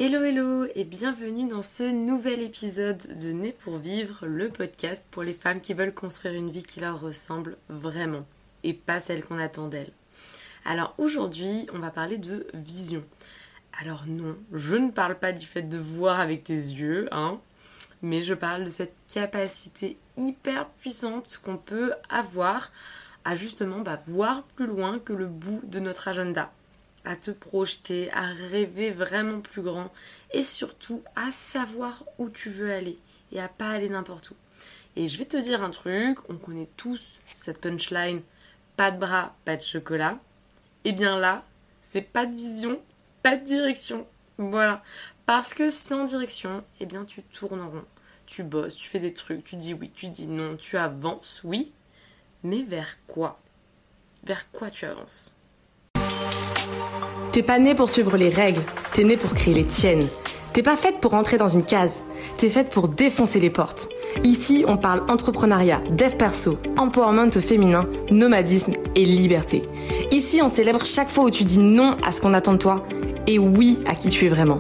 Hello hello et bienvenue dans ce nouvel épisode de Né pour vivre, le podcast pour les femmes qui veulent construire une vie qui leur ressemble vraiment et pas celle qu'on attend d'elles. Alors aujourd'hui, on va parler de vision. Alors non, je ne parle pas du fait de voir avec tes yeux, mais je parle de cette capacité hyper puissante qu'on peut avoir à justement voir plus loin que le bout de notre agenda. À te projeter, à rêver vraiment plus grand et surtout à savoir où tu veux aller et à pas aller n'importe où. Et je vais te dire un truc, on connaît tous cette punchline, pas de bras, pas de chocolat. Et bien là, c'est pas de vision, pas de direction. Voilà, parce que sans direction, tu tournes en rond. Tu bosses, tu fais des trucs, tu dis oui, tu dis non, tu avances, oui, mais vers quoi? Vers quoi tu avances? T'es pas née pour suivre les règles, t'es née pour créer les tiennes. T'es pas faite pour rentrer dans une case, t'es faite pour défoncer les portes. Ici, on parle entrepreneuriat, dev perso, empowerment féminin, nomadisme et liberté. Ici, on célèbre chaque fois où tu dis non à ce qu'on attend de toi et oui à qui tu es vraiment.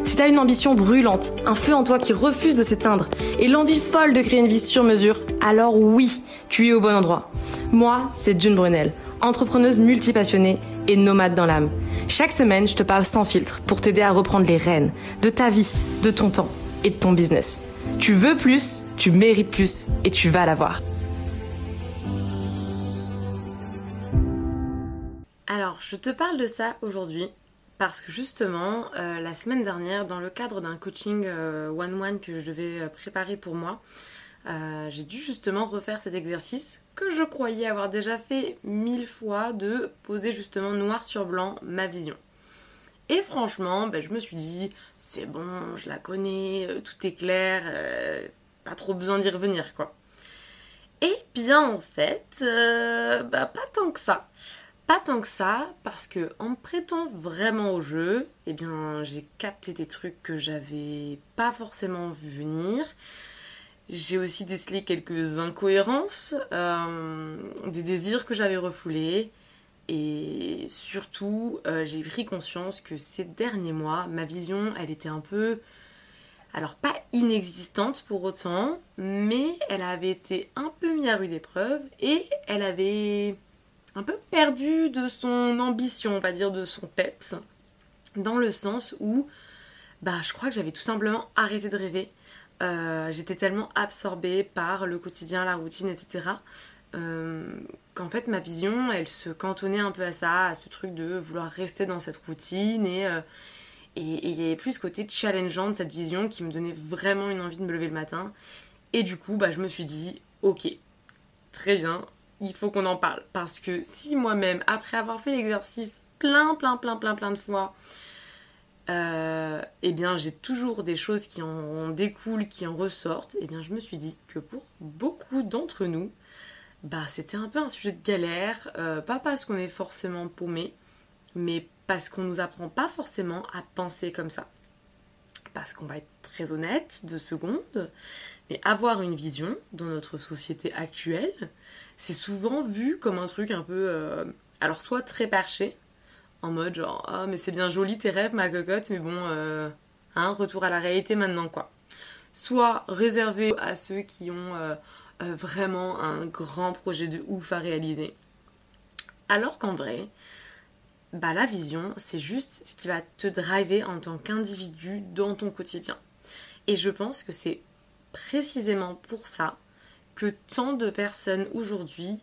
Si t'as une ambition brûlante, un feu en toi qui refuse de s'éteindre et l'envie folle de créer une vie sur mesure, alors oui, tu es au bon endroit. Moi, c'est June Brunel, entrepreneuse multipassionnée et nomade dans l'âme. Chaque semaine, je te parle sans filtre pour t'aider à reprendre les rênes de ta vie, de ton temps et de ton business. Tu veux plus, tu mérites plus et tu vas l'avoir. Alors, je te parle de ça aujourd'hui parce que justement, la semaine dernière, dans le cadre d'un coaching one-one que je devais préparer pour moi, j'ai dû justement refaire cet exercice que je croyais avoir déjà fait 1000 fois, de poser justement noir sur blanc ma vision. Et franchement, je me suis dit, c'est bon, je la connais, tout est clair, pas trop besoin d'y revenir quoi. Et bien en fait, pas tant que ça. Pas tant que ça, parce que en me prêtant vraiment au jeu, j'ai capté des trucs que j'avais pas forcément vu venir. J'ai aussi décelé quelques incohérences, des désirs que j'avais refoulés. Et surtout, j'ai pris conscience que ces derniers mois, ma vision, elle était un peu... Alors, pas inexistante pour autant, mais elle avait été un peu mise à rude épreuve et elle avait un peu perdu de son ambition, on va dire, de son peps, dans le sens où je crois que j'avais tout simplement arrêté de rêver. J'étais tellement absorbée par le quotidien, la routine, etc. Qu'en fait ma vision, elle se cantonnait un peu à ça, à ce truc de vouloir rester dans cette routine et il y avait plus ce côté challengeant de cette vision qui me donnait vraiment une envie de me lever le matin. Et du coup, je me suis dit, ok, très bien, il faut qu'on en parle. Parce que si moi-même, après avoir fait l'exercice plein de fois, j'ai toujours des choses qui en découlent, qui en ressortent, je me suis dit que pour beaucoup d'entre nous, c'était un peu un sujet de galère, pas parce qu'on est forcément paumé, mais parce qu'on nous apprend pas forcément à penser comme ça. Parce qu'on va être très honnête, 2 secondes, mais avoir une vision dans notre société actuelle, c'est souvent vu comme un truc un peu, alors soit très perché, en mode genre, oh mais c'est bien joli tes rêves ma cocotte, mais bon, retour à la réalité maintenant quoi. Soit réservé à ceux qui ont vraiment un grand projet de ouf à réaliser. Alors qu'en vrai, la vision, c'est juste ce qui va te driver en tant qu'individu dans ton quotidien. Et je pense que c'est précisément pour ça que tant de personnes aujourd'hui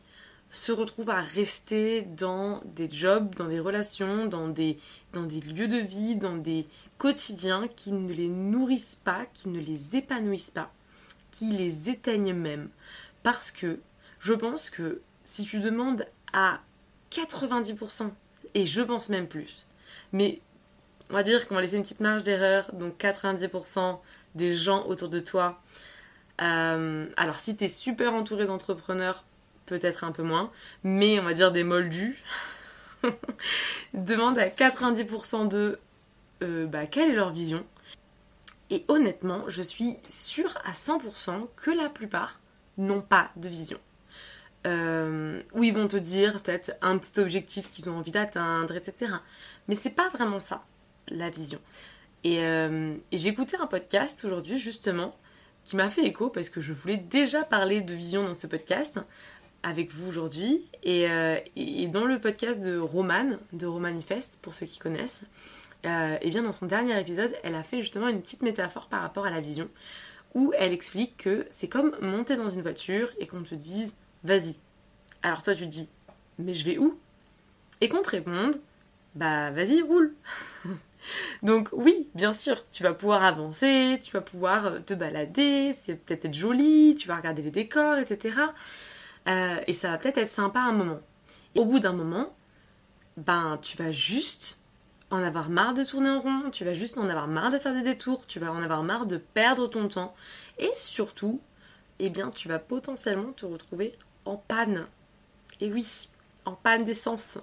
se retrouvent à rester dans des jobs, dans des relations, dans des lieux de vie, dans des quotidiens qui ne les nourrissent pas, qui ne les épanouissent pas, qui les éteignent même. Parce que je pense que si tu demandes à 90%, et je pense même plus, mais on va dire qu'on va laisser une petite marge d'erreur, donc 90% des gens autour de toi, alors si t'es super entouré d'entrepreneurs, peut-être un peu moins, mais on va dire des moldus, demande à 90% d'eux quelle est leur vision. Et honnêtement, je suis sûre à 100% que la plupart n'ont pas de vision. Où ils vont te dire peut-être un petit objectif qu'ils ont envie d'atteindre, etc. Mais c'est pas vraiment ça, la vision. Et j'ai écouté un podcast aujourd'hui justement qui m'a fait écho parce que je voulais déjà parler de vision dans ce podcast avec vous aujourd'hui. Et dans le podcast de Romanifest, pour ceux qui connaissent, et bien dans son dernier épisode, elle a fait justement une petite métaphore par rapport à la vision où elle explique que c'est comme monter dans une voiture et qu'on te dise « vas-y ». Alors toi tu te dis « mais je vais où ?» Et qu'on te réponde « bah vas-y, roule ». Donc oui, bien sûr, tu vas pouvoir avancer, tu vas pouvoir te balader, c'est peut-être être joli, tu vas regarder les décors, etc. Et ça va peut-être être sympa un moment. Et au bout d'un moment, ben tu vas juste en avoir marre de tourner en rond, tu vas juste en avoir marre de faire des détours, tu vas en avoir marre de perdre ton temps. Et surtout, eh bien, tu vas potentiellement te retrouver en panne. Et oui, en panne d'essence.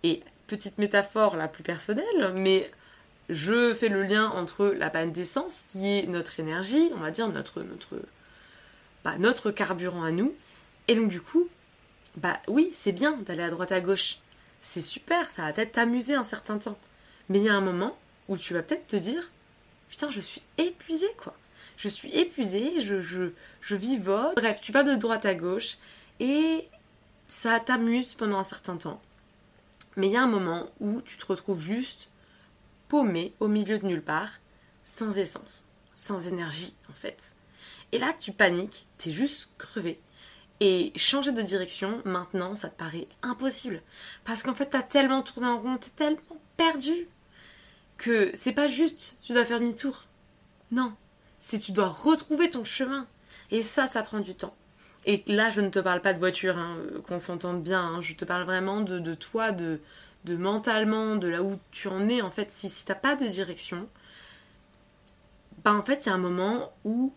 Et petite métaphore la plus personnelle, mais je fais le lien entre la panne d'essence, qui est notre énergie, on va dire notre carburant à nous. Et donc du coup, bah oui, c'est bien d'aller à droite à gauche. C'est super, ça va peut-être t'amuser un certain temps. Mais il y a un moment où tu vas peut-être te dire « Putain, je suis épuisée, quoi. Je suis épuisée, je vivote. » Bref, tu vas de droite à gauche et ça t'amuse pendant un certain temps. Mais il y a un moment où tu te retrouves juste paumé au milieu de nulle part, sans essence, sans énergie en fait. Et là, tu paniques, t'es juste crevé. Et changer de direction, maintenant, ça te paraît impossible. Parce qu'en fait, t'as tellement tourné en rond, t'es tellement perdu que c'est pas juste tu dois faire demi-tour. Non, c'est tu dois retrouver ton chemin. Et ça prend du temps. Et là, je ne te parle pas de voiture, hein, qu'on s'entende bien. Hein, je te parle vraiment de toi, de mentalement, de là où tu en es. En fait, si t'as pas de direction, ben en fait, il y a un moment où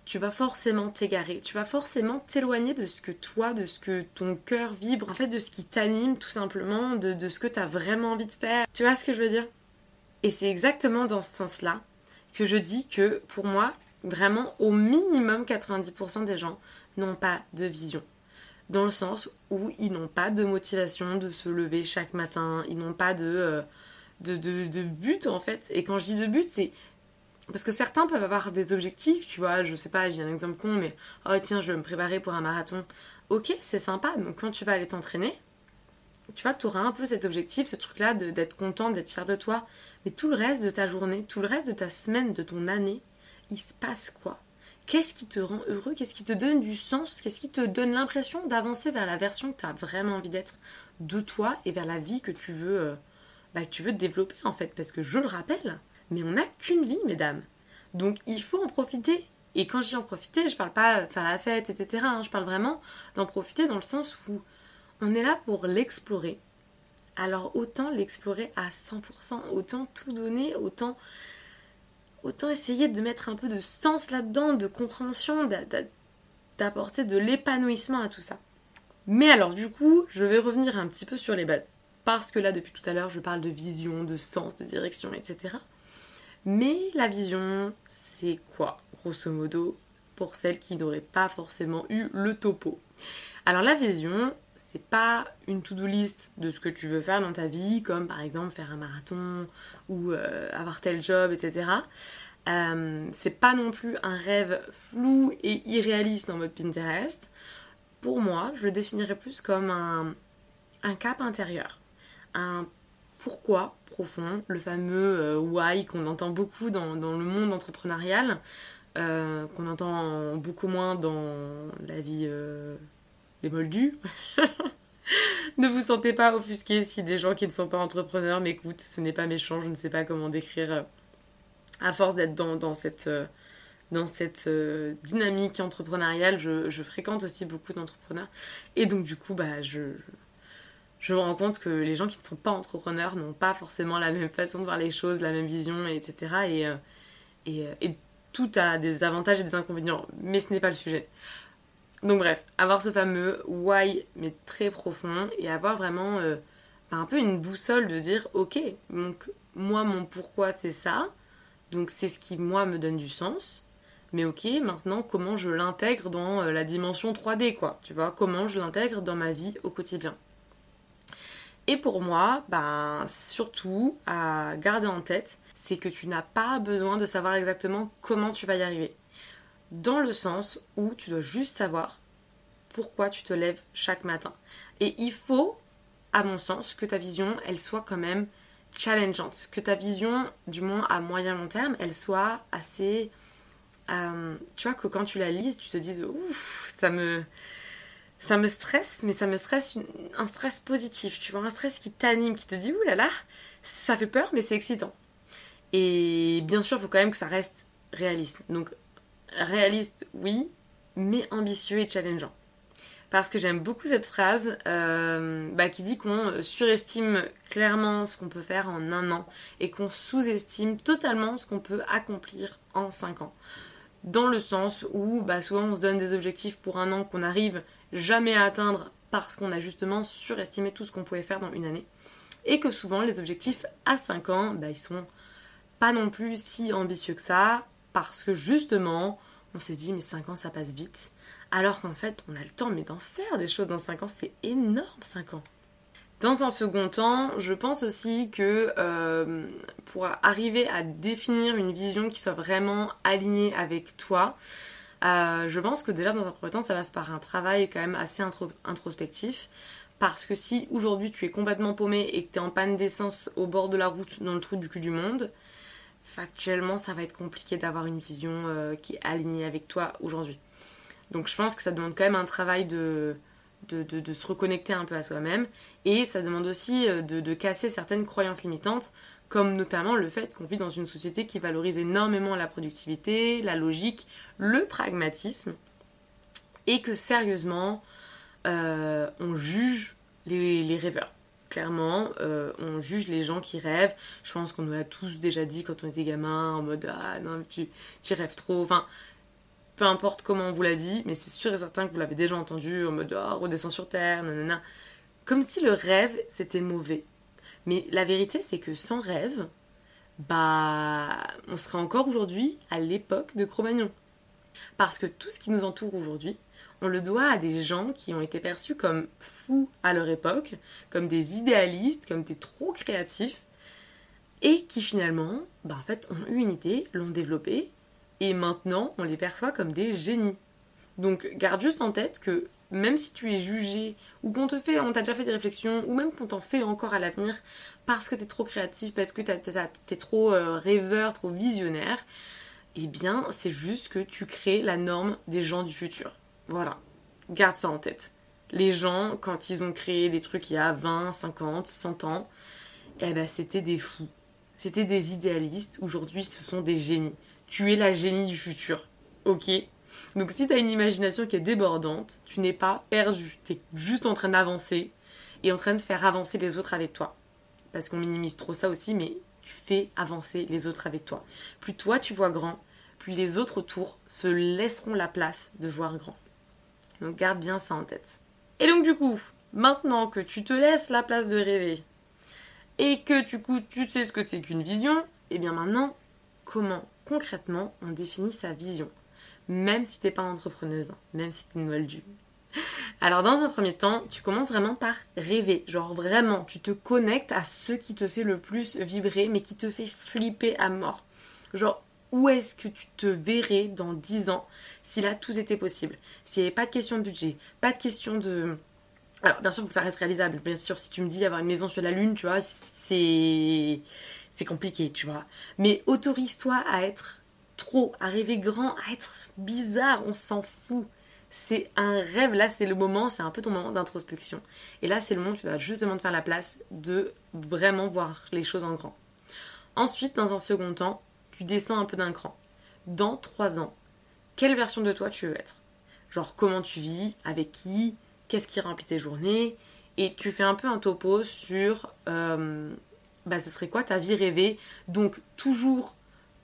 tu vas forcément t'égarer. Tu vas forcément t'éloigner de ce que toi, de ce que ton cœur vibre. En fait, de ce qui t'anime, tout simplement, de ce que t'as vraiment envie de faire. Tu vois ce que je veux dire ? Et c'est exactement dans ce sens-là que je dis que, pour moi, vraiment, au minimum 90% des gens n'ont pas de vision. Dans le sens où ils n'ont pas de motivation de se lever chaque matin, ils n'ont pas de but en fait. Et quand je dis de but, c'est parce que certains peuvent avoir des objectifs, tu vois, je sais pas, j'ai un exemple con, mais oh tiens, je vais me préparer pour un marathon. Ok, c'est sympa, donc quand tu vas aller t'entraîner, tu vois que tu auras un peu cet objectif, ce truc-là d'être content, d'être fier de toi. Mais tout le reste de ta journée, tout le reste de ta semaine, de ton année, il se passe quoi ? Qu'est-ce qui te rend heureux ? Qu'est-ce qui te donne du sens ? Qu'est-ce qui te donne l'impression d'avancer vers la version que tu as vraiment envie d'être de toi et vers la vie que tu veux développer en fait ? Parce que je le rappelle, mais on n'a qu'une vie, mesdames. Donc il faut en profiter. Et quand je dis en profiter, je parle pas faire la fête, etc. Je parle vraiment d'en profiter dans le sens où on est là pour l'explorer. Alors autant l'explorer à 100%, autant tout donner, autant essayer de mettre un peu de sens là-dedans, de compréhension, d'apporter de l'épanouissement à tout ça. Mais alors du coup, je vais revenir un petit peu sur les bases. Parce que là, depuis tout à l'heure, je parle de vision, de sens, de direction, etc. Mais la vision, c'est quoi, grosso modo, pour celles qui n'auraient pas forcément eu le topo ? Alors la vision, c'est pas une to-do list de ce que tu veux faire dans ta vie, comme par exemple faire un marathon ou avoir tel job, etc. C'est pas non plus un rêve flou et irréaliste en mode Pinterest. Pour moi, je le définirais plus comme un cap intérieur. Un pourquoi profond, le fameux why qu'on entend beaucoup dans le monde entrepreneurial, qu'on entend beaucoup moins dans la vie des moldus. Ne vous sentez pas offusqués si des gens qui ne sont pas entrepreneurs m'écoutent, ce n'est pas méchant, je ne sais pas comment décrire. À force d'être dans cette dynamique entrepreneuriale, je fréquente aussi beaucoup d'entrepreneurs. Et donc du coup, je me rends compte que les gens qui ne sont pas entrepreneurs n'ont pas forcément la même façon de voir les choses, la même vision, etc. Et tout a des avantages et des inconvénients, mais ce n'est pas le sujet. Donc bref, avoir ce fameux why, mais très profond, et avoir vraiment un peu une boussole de dire, ok, donc moi, mon pourquoi, c'est ça, donc c'est ce qui, moi, me donne du sens, mais ok, maintenant, comment je l'intègre dans la dimension 3D, quoi, tu vois, comment je l'intègre dans ma vie au quotidien. Et pour moi, surtout à garder en tête, c'est que tu n'as pas besoin de savoir exactement comment tu vas y arriver. Dans le sens où tu dois juste savoir pourquoi tu te lèves chaque matin. Et il faut, à mon sens, que ta vision, elle soit quand même challengeante. Que ta vision, du moins à moyen long terme, elle soit assez... tu vois, que quand tu la lises, tu te dises, ouf, ça me stresse, mais ça me stresse un stress positif, tu vois, un stress qui t'anime, qui te dit, oulala, ça fait peur, mais c'est excitant. Et bien sûr, il faut quand même que ça reste réaliste. Donc, réaliste, oui, mais ambitieux et challengeant. Parce que j'aime beaucoup cette phrase qui dit qu'on surestime clairement ce qu'on peut faire en un an et qu'on sous-estime totalement ce qu'on peut accomplir en 5 ans. Dans le sens où souvent on se donne des objectifs pour un an qu'on n'arrive jamais à atteindre parce qu'on a justement surestimé tout ce qu'on pouvait faire dans une année. Et que souvent les objectifs à 5 ans, ils sont pas non plus si ambitieux que ça parce que justement on s'est dit mais 5 ans ça passe vite. Alors qu'en fait on a le temps mais d'en faire des choses dans 5 ans, c'est énorme 5 ans. Dans un second temps, je pense aussi que pour arriver à définir une vision qui soit vraiment alignée avec toi, je pense que déjà dans un premier temps, ça passe par un travail quand même assez introspectif. Parce que si aujourd'hui tu es complètement paumé et que tu es en panne d'essence au bord de la route dans le trou du cul du monde, factuellement ça va être compliqué d'avoir une vision qui est alignée avec toi aujourd'hui. Donc je pense que ça demande quand même un travail de se reconnecter un peu à soi-même et ça demande aussi de casser certaines croyances limitantes comme notamment le fait qu'on vit dans une société qui valorise énormément la productivité, la logique, le pragmatisme et que sérieusement on juge les rêveurs. Clairement, on juge les gens qui rêvent. Je pense qu'on nous l'a tous déjà dit quand on était gamin en mode ah non mais tu rêves trop, enfin peu importe comment on vous l'a dit, mais c'est sûr et certain que vous l'avez déjà entendu en mode « oh, redescends sur terre, nanana ». Comme si le rêve, c'était mauvais. Mais la vérité, c'est que sans rêve, on serait encore aujourd'hui à l'époque de Cro-Magnon. Parce que tout ce qui nous entoure aujourd'hui, on le doit à des gens qui ont été perçus comme fous à leur époque, comme des idéalistes, comme des trop créatifs, et qui finalement, en fait, ont eu une idée, l'ont développée, et maintenant, on les perçoit comme des génies. Donc, garde juste en tête que même si tu es jugé, ou qu'on t'a déjà fait des réflexions, ou même qu'on t'en fait encore à l'avenir, parce que t'es trop créatif, parce que t'es trop rêveur, trop visionnaire, eh bien, c'est juste que tu crées la norme des gens du futur. Voilà. Garde ça en tête. Les gens, quand ils ont créé des trucs il y a 20, 50, 100 ans, c'était des fous. C'était des idéalistes. Aujourd'hui, ce sont des génies. Tu es la génie du futur, ok? Donc si t'as une imagination qui est débordante, tu n'es pas perdu. T'es juste en train d'avancer et en train de faire avancer les autres avec toi. Parce qu'on minimise trop ça aussi, mais tu fais avancer les autres avec toi. Plus toi tu vois grand, plus les autres autour se laisseront la place de voir grand. Donc garde bien ça en tête. Et donc du coup, maintenant que tu te laisses la place de rêver et que tu sais ce que c'est qu'une vision, et bien maintenant, comment concrètement on définit sa vision, même si t'es pas entrepreneuse, même si t'es une moldue. Alors dans un premier temps, tu commences vraiment par rêver, genre vraiment, tu te connectes à ce qui te fait le plus vibrer, mais qui te fait flipper à mort. Genre, où est-ce que tu te verrais dans 10 ans si là tout était possible? S'il n'y avait pas de question de budget, pas de question de... Alors bien sûr, il faut que ça reste réalisable. Bien sûr, si tu me dis avoir une maison sur la lune, tu vois, c'est compliqué, tu vois. Mais autorise-toi à être à rêver grand, à être bizarre, on s'en fout. C'est un rêve, là c'est le moment, c'est un peu ton moment d'introspection. Et là c'est le moment où tu dois justement te faire la place de vraiment voir les choses en grand. Ensuite, dans un second temps, tu descends un peu d'un cran. Dans 3 ans, quelle version de toi tu veux être? Genre comment tu vis, avec qui, qu'est-ce qui remplit tes journées, et tu fais un peu un topo sur ce serait quoi ta vie rêvée, donc toujours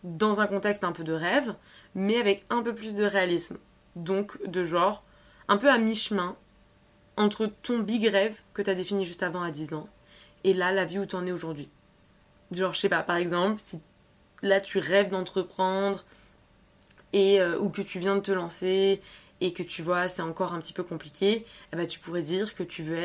dans un contexte un peu de rêve, mais avec un peu plus de réalisme. Donc de genre, un peu à mi-chemin entre ton big rêve que tu as défini juste avant à 10 ans, et là, la vie où tu en es aujourd'hui. Genre, je sais pas, par exemple, si là tu rêves d'entreprendre, ou que tu viens de te lancer, et que tu vois c'est encore un petit peu compliqué, eh ben, tu pourrais dire que tu veux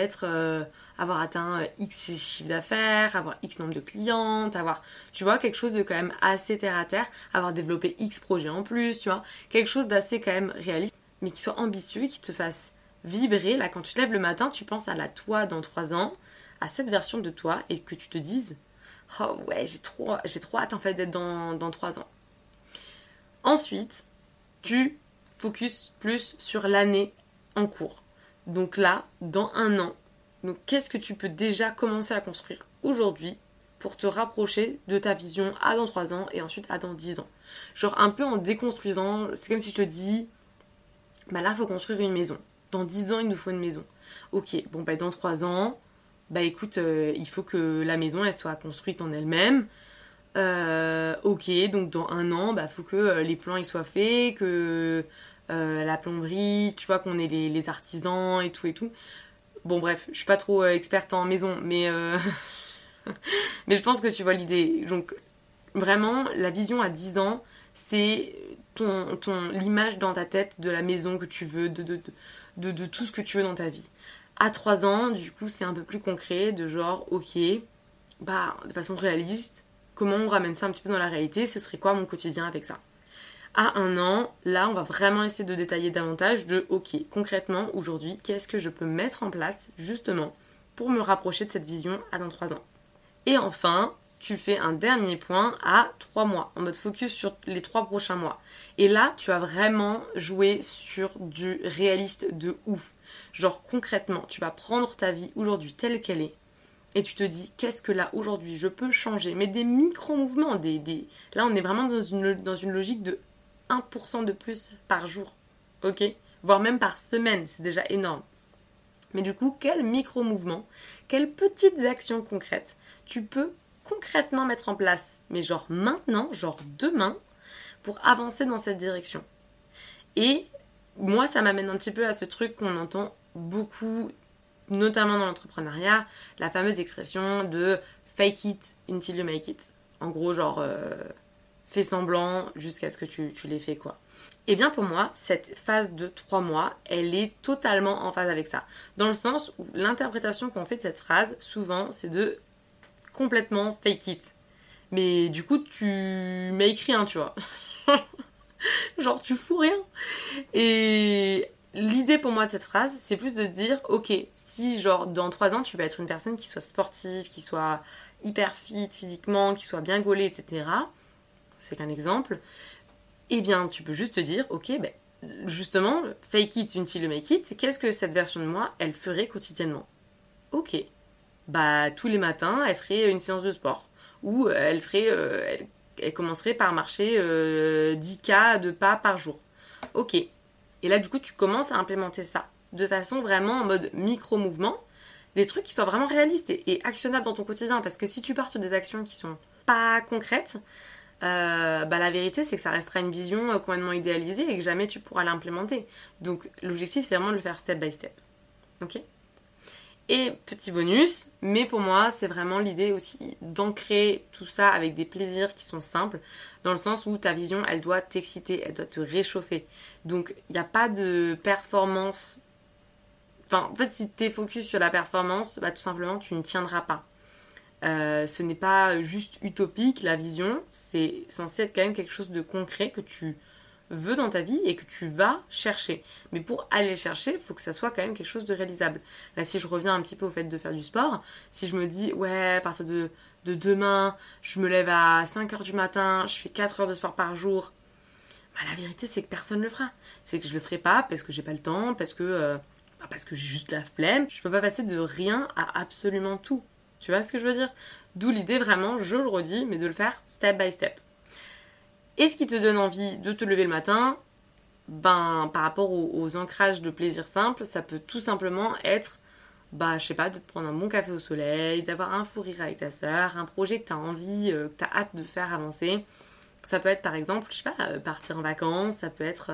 avoir atteint X chiffre d'affaires, avoir X nombre de clientes, avoir, tu vois, quelque chose de quand même assez terre à terre, avoir développé X projets en plus, tu vois, quelque chose d'assez quand même réaliste, mais qui soit ambitieux et qui te fasse vibrer. Là, quand tu te lèves le matin, tu penses à la toi dans 3 ans, à cette version de toi, et que tu te dises « Oh ouais, j'ai trop hâte en fait d'être dans 3 ans. » Ensuite, tu focus plus sur l'année en cours. Donc là, dans 1 an, donc qu'est-ce que tu peux déjà commencer à construire aujourd'hui pour te rapprocher de ta vision à dans 3 ans et ensuite à dans 10 ans. Genre un peu en déconstruisant, c'est comme si je te dis, bah là, il faut construire une maison. Dans 10 ans, il nous faut une maison. Ok, bon bah dans 3 ans, bah écoute, il faut que la maison, elle soit construite en elle-même. Ok, donc dans 1 an, bah faut que les plans ils soient faits, que la plomberie, tu vois, qu'on ait les artisans et tout et tout. Bon bref, je suis pas trop experte en maison, mais mais je pense que tu vois l'idée. Donc vraiment, la vision à 10 ans, c'est l'image dans ta tête de la maison que tu veux, de tout ce que tu veux dans ta vie. À 3 ans, du coup, c'est un peu plus concret, de genre, ok, bah, de façon réaliste, comment on ramène ça un petit peu dans la réalité, ce serait quoi mon quotidien avec ça. À 1 an, là, on va vraiment essayer de détailler davantage de, ok, concrètement, aujourd'hui, qu'est-ce que je peux mettre en place, justement, pour me rapprocher de cette vision à dans 3 ans. Et enfin, tu fais un dernier point à 3 mois, en mode focus sur les 3 prochains mois. Et là, tu vas vraiment jouer sur du réaliste de ouf. Genre concrètement, tu vas prendre ta vie aujourd'hui telle qu'elle est, et tu te dis, qu'est-ce que là, aujourd'hui, je peux changer. Mais des micro-mouvements, là, on est vraiment dans une logique de 1% de plus par jour, ok? Voire même par semaine, c'est déjà énorme. Mais du coup, quels micro-mouvements, quelles petites actions concrètes tu peux concrètement mettre en place, mais genre maintenant, genre demain, pour avancer dans cette direction. Et moi, ça m'amène un petit peu à ce truc qu'on entend beaucoup, notamment dans l'entrepreneuriat, la fameuse expression de fake it until you make it. En gros, genre, fais semblant jusqu'à ce que tu l'aies fait, quoi. Et bien pour moi, cette phase de 3 mois, elle est totalement en phase avec ça. Dans le sens où l'interprétation qu'on fait de cette phrase, souvent, c'est de complètement fake it. Mais du coup, tu make rien, tu vois. Genre, tu fous rien. Et l'idée pour moi de cette phrase, c'est plus de se dire, ok, si genre dans 3 ans, tu vas être une personne qui soit sportive, qui soit hyper fit physiquement, qui soit bien gaulée, etc. C'est qu'un exemple. Eh bien, tu peux juste te dire, ok, ben, justement, fake it until you make it, qu'est-ce que cette version de moi, elle ferait quotidiennement? Ok, bah tous les matins, elle ferait une séance de sport. Ou elle commencerait par marcher 10K de pas par jour. Ok, et là du coup, tu commences à implémenter ça de façon vraiment en mode micro-mouvement, des trucs qui soient vraiment réalistes et actionnables dans ton quotidien. Parce que si tu pars sur des actions qui sont pas concrètes, bah la vérité c'est que ça restera une vision complètement idéalisée et que jamais tu pourras l'implémenter. Donc l'objectif c'est vraiment de le faire step by step. Ok ? Et petit bonus, mais pour moi c'est vraiment l'idée aussi d'ancrer tout ça avec des plaisirs qui sont simples, dans le sens où ta vision elle doit t'exciter, elle doit te réchauffer. Donc il n'y a pas de performance. Enfin en fait si tu es focus sur la performance, bah tout simplement tu ne tiendras pas. Ce n'est pas juste utopique, la vision, c'est censé être quand même quelque chose de concret que tu veux dans ta vie et que tu vas chercher. Mais pour aller chercher, il faut que ça soit quand même quelque chose de réalisable. Là, si je reviens un petit peu au fait de faire du sport, si je me dis, ouais, à partir de demain, je me lève à 5h du matin, je fais 4 heures de sport par jour, bah, la vérité, c'est que personne ne le fera. C'est que je le ferai pas parce que j'ai pas le temps, parce que j'ai juste la flemme. Je peux pas passer de rien à absolument tout. Tu vois ce que je veux dire? D'où l'idée vraiment, je le redis, mais de le faire step by step. Et ce qui te donne envie de te lever le matin, ben, par rapport aux ancrages de plaisir simple, ça peut tout simplement être, bah, je sais pas, de te prendre un bon café au soleil, d'avoir un fou rire avec ta sœur, un projet que tu as envie, que tu as hâte de faire avancer. Ça peut être par exemple, je sais pas, partir en vacances, ça peut être...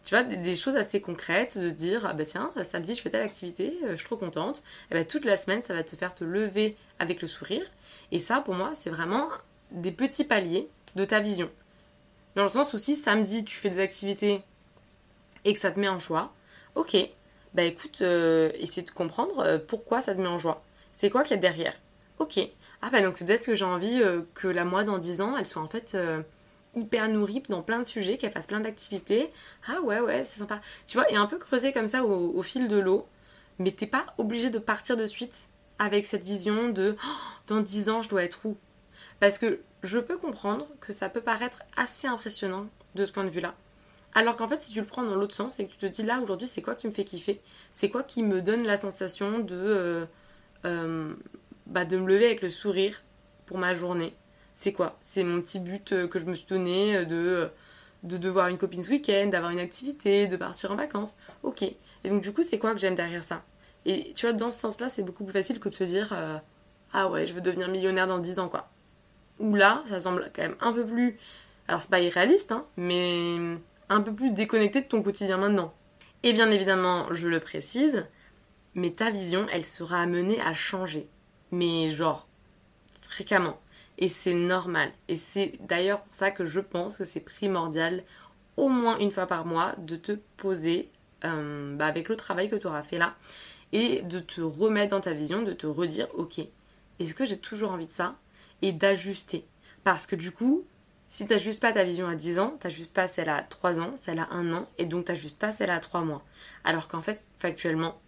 tu vois, des choses assez concrètes, de dire, ah bah tiens, samedi je fais telle activité, je suis trop contente. Et bah toute la semaine, ça va te faire te lever avec le sourire. Et ça, pour moi, c'est vraiment des petits paliers de ta vision. Dans le sens où si samedi tu fais des activités et que ça te met en joie, ok, bah écoute, essaie de comprendre pourquoi ça te met en joie. C'est quoi qu'il y a derrière? Ok. Ah bah donc c'est peut-être que j'ai envie que la moi dans 10 ans, elle soit en fait hyper nourrie dans plein de sujets, qu'elle fasse plein d'activités. Ah ouais, c'est sympa. Tu vois, et un peu creuser comme ça au fil de l'eau, mais t'es pas obligé de partir de suite avec cette vision de dans 10 ans je dois être où? Parce que je peux comprendre que ça peut paraître assez impressionnant de ce point de vue-là. Alors qu'en fait, si tu le prends dans l'autre sens, c'est que tu te dis là aujourd'hui, c'est quoi qui me fait kiffer? C'est quoi qui me donne la sensation de me lever avec le sourire pour ma journée? C'est quoi? C'est mon petit but que je me suis donné de voir une copine ce week-end, d'avoir une activité, de partir en vacances. Ok. Et donc du coup, c'est quoi que j'aime derrière ça? Et tu vois, dans ce sens-là, c'est beaucoup plus facile que de se dire ah ouais, je veux devenir millionnaire dans 10 ans, quoi. Ou là, ça semble quand même un peu plus... Alors c'est pas irréaliste, hein, mais un peu plus déconnecté de ton quotidien maintenant. Et bien évidemment, je le précise, mais ta vision, elle sera amenée à changer. Mais genre, fréquemment. Et c'est normal. Et c'est d'ailleurs pour ça que je pense que c'est primordial, au moins une fois par mois, de te poser avec le travail que tu auras fait là, et de te remettre dans ta vision, de te redire, ok, est-ce que j'ai toujours envie de ça? Et d'ajuster. Parce que du coup, si tu n'ajustes pas ta vision à 10 ans, tu n'ajustes pas celle à 3 ans, celle à 1 an, et donc tu n'ajustes pas celle à 3 mois. Alors qu'en fait, factuellement,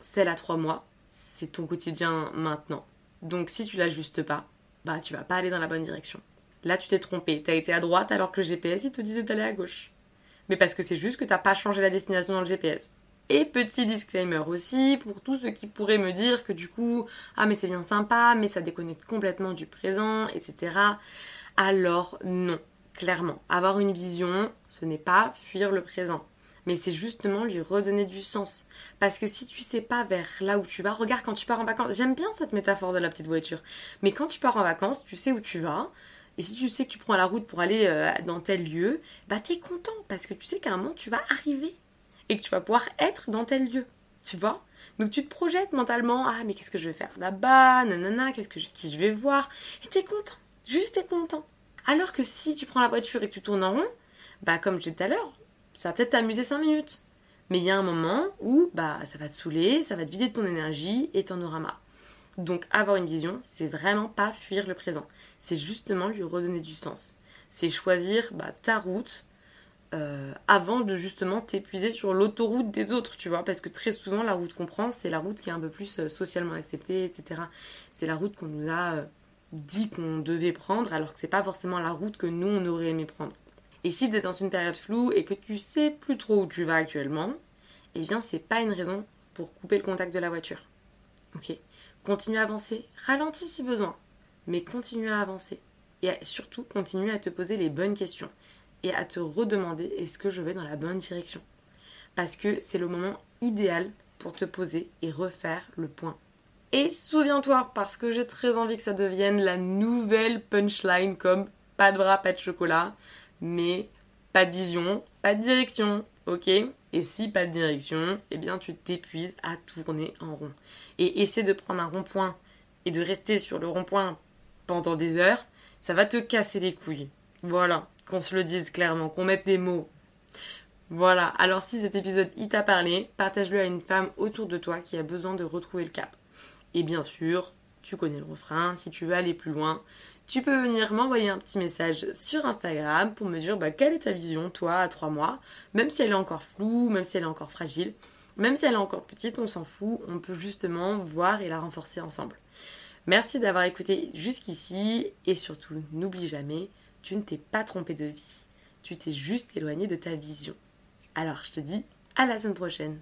celle à 3 mois, c'est ton quotidien maintenant. Donc si tu l'ajustes pas, bah tu vas pas aller dans la bonne direction. Là, tu t'es trompé. Tu as été à droite alors que le GPS, il te disait d'aller à gauche. Mais parce que c'est juste que tu n'as pas changé la destination dans le GPS. Et petit disclaimer aussi, pour tous ceux qui pourraient me dire que du coup, ah mais c'est bien sympa, mais ça déconnecte complètement du présent, etc. Alors non, clairement. Avoir une vision, ce n'est pas fuir le présent, mais c'est justement lui redonner du sens. Parce que si tu sais pas vers là où tu vas, regarde quand tu pars en vacances, j'aime bien cette métaphore de la petite voiture, mais quand tu pars en vacances, tu sais où tu vas, et si tu sais que tu prends la route pour aller dans tel lieu, bah t'es content, parce que tu sais qu'à un moment tu vas arriver, et que tu vas pouvoir être dans tel lieu, tu vois? Donc tu te projettes mentalement, ah mais qu'est-ce que je vais faire là-bas, nanana, qui je vais voir, et t'es content, juste t'es content. Alors que si tu prends la voiture et que tu tournes en rond, bah comme je disais tout à l'heure, ça va peut-être t'amuser 5 minutes. Mais il y a un moment où bah ça va te saouler, ça va te vider de ton énergie et t'en auras marre. Donc avoir une vision, c'est vraiment pas fuir le présent. C'est justement lui redonner du sens. C'est choisir ta route avant de justement t'épuiser sur l'autoroute des autres, tu vois. Parce que très souvent, la route qu'on prend, c'est la route qui est un peu plus socialement acceptée, etc. C'est la route qu'on nous a dit qu'on devait prendre, alors que c'est pas forcément la route que nous, on aurait aimé prendre. Et si tu es dans une période floue et que tu sais plus trop où tu vas actuellement, eh bien, c'est pas une raison pour couper le contact de la voiture. Ok? Continue à avancer, ralentis si besoin, mais continue à avancer. Et surtout, continue à te poser les bonnes questions et à te redemander est-ce que je vais dans la bonne direction. Parce que c'est le moment idéal pour te poser et refaire le point. Et souviens-toi, parce que j'ai très envie que ça devienne la nouvelle punchline comme pas de bras, pas de chocolat, mais pas de vision, pas de direction, ok? Et si pas de direction, eh bien tu t'épuises à tourner en rond. Et essaie de prendre un rond-point et de rester sur le rond-point pendant des heures, ça va te casser les couilles. Voilà, qu'on se le dise clairement, qu'on mette des mots. Voilà, alors si cet épisode il t'a parlé, partage-le à une femme autour de toi qui a besoin de retrouver le cap. Et bien sûr, tu connais le refrain, si tu veux aller plus loin, tu peux venir m'envoyer un petit message sur Instagram pour me dire quelle est ta vision, toi, à 3 mois, même si elle est encore floue, même si elle est encore fragile, même si elle est encore petite, on s'en fout, on peut justement voir et la renforcer ensemble. Merci d'avoir écouté jusqu'ici et surtout, n'oublie jamais, tu ne t'es pas trompé de vie, tu t'es juste éloigné de ta vision. Alors, je te dis à la semaine prochaine.